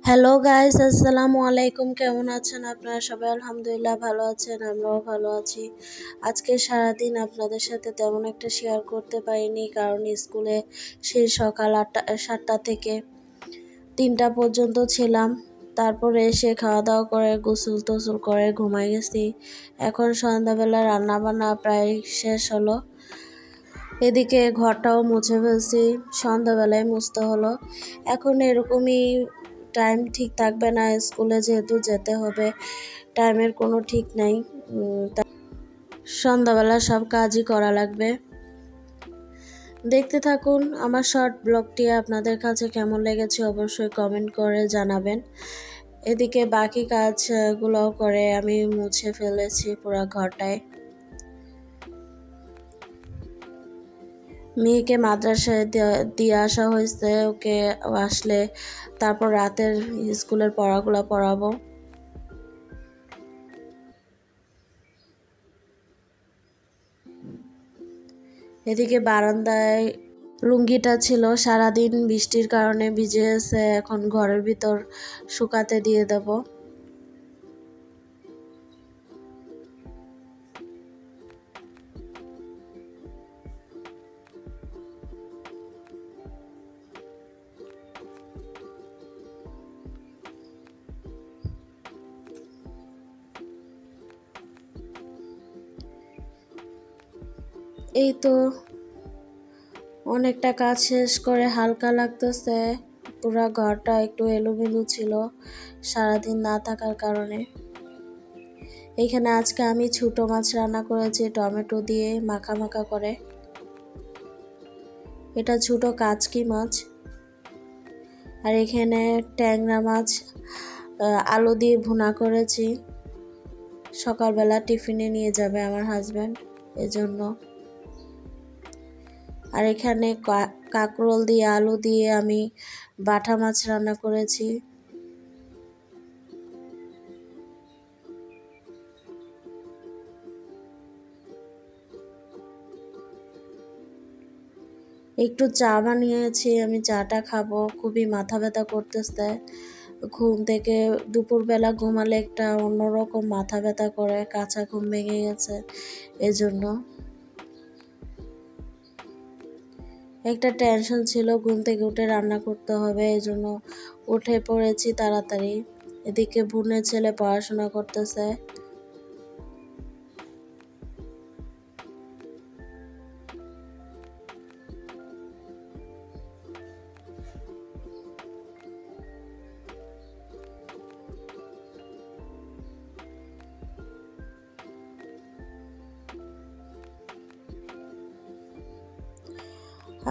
Hello guys, আসসালামু আলাইকুম। কেমন আছেন আপনারা সবাই? আলহামদুলিল্লাহ ভালো আছেন, আমরাও ভালো আছি। আজকে সারাদিন আপনাদের সাথে তেমন একটা শেয়ার করতে পারিনি, কারণ স্কুলে সেই সকাল 7টা থেকে 3টা পর্যন্ত ছিলাম। তারপরে এসে খাওয়া দাওয়া করে গোসল টোসল করে ঘুমাই গেছি। এখন সন্ধ্যাবেলা রান্নাবান্না প্রায় শেষ হলো। এদিকে ঘরটাও মুছে ফেলছি, সন্ধ্যাবেলায় মুছতে হলো। এখন এরকমই টাইম ঠিক থাকবে না, স্কুলে যেহেতু যেতে হবে, টাইমের কোনো ঠিক নাই। সন্ধ্যাবেলা সব কাজই করা লাগবে। দেখতে থাকুন আমার শর্ট ব্লগটি। আপনাদের কাছে কেমন লেগেছে অবশ্যই কমেন্ট করে জানাবেন। এদিকে বাকি কাজগুলোও করে আমি মুছে ফেলেছি পুরো ঘরটায়। মেয়েকে মাদ্রাসায় দিয়ে আসা হয়েছে, ওকে আসলে তারপর রাতের স্কুলের পড়াগুলো পড়াবো। এদিকে বারান্দায় লুঙ্গিটা ছিল, সারাদিন বৃষ্টির কারণে ভিজে গেছে, এখন ঘরের ভিতর শুকাতে দিয়ে দেব। এই তো অনেকটা কাজ শেষ করে হালকা লাগতেছে। পুরো ঘরটা একটু এলোমেলো ছিল সারাদিন না থাকার কারণে। এইখানে আজকে আমি ছোট মাছ রান্না করেছি টমেটো দিয়ে মাখা মাখা করে। এটা ছোট কাচকি মাছ। আর এখানে ট্যাংরা মাছ আলু দিয়ে ভুনা করেছি। সকালবেলা টিফিনে নিয়ে যাবে আমার হাজব্যান্ড, এজন্য। আর এখানে কাঁকরোল দিয়ে আলু দিয়ে আমি বাটা মাছ রান্না করেছি। একটু চা বানিয়েছি, আমি চাটা খাবো। খুবই মাথা ব্যথা করতেছে। ঘুম থেকে দুপুরবেলা ঘুমালে একটা অন্যরকম মাথা ব্যথা করে, কাঁচা ঘুম ভেঙে গেছে, এজন্য। একটা টেনশন ছিল, ঘুম থেকে উঠে রান্না করতে হবে, এজন্য উঠে পড়েছি তাড়াতাড়ি। এদিকে বোনের ছেলে পড়াশোনা করতেছে।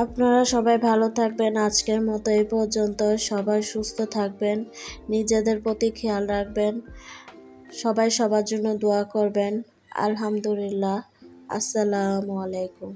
আপনারা সবাই ভালো থাকবেন। আজকের মতো এই পর্যন্ত। সবাই সুস্থ থাকবেন, নিজেদের প্রতি খেয়াল রাখবেন, সবাই সবার জন্য দোয়া করবেন। আলহামদুলিল্লাহ। আসসালামু আলাইকুম।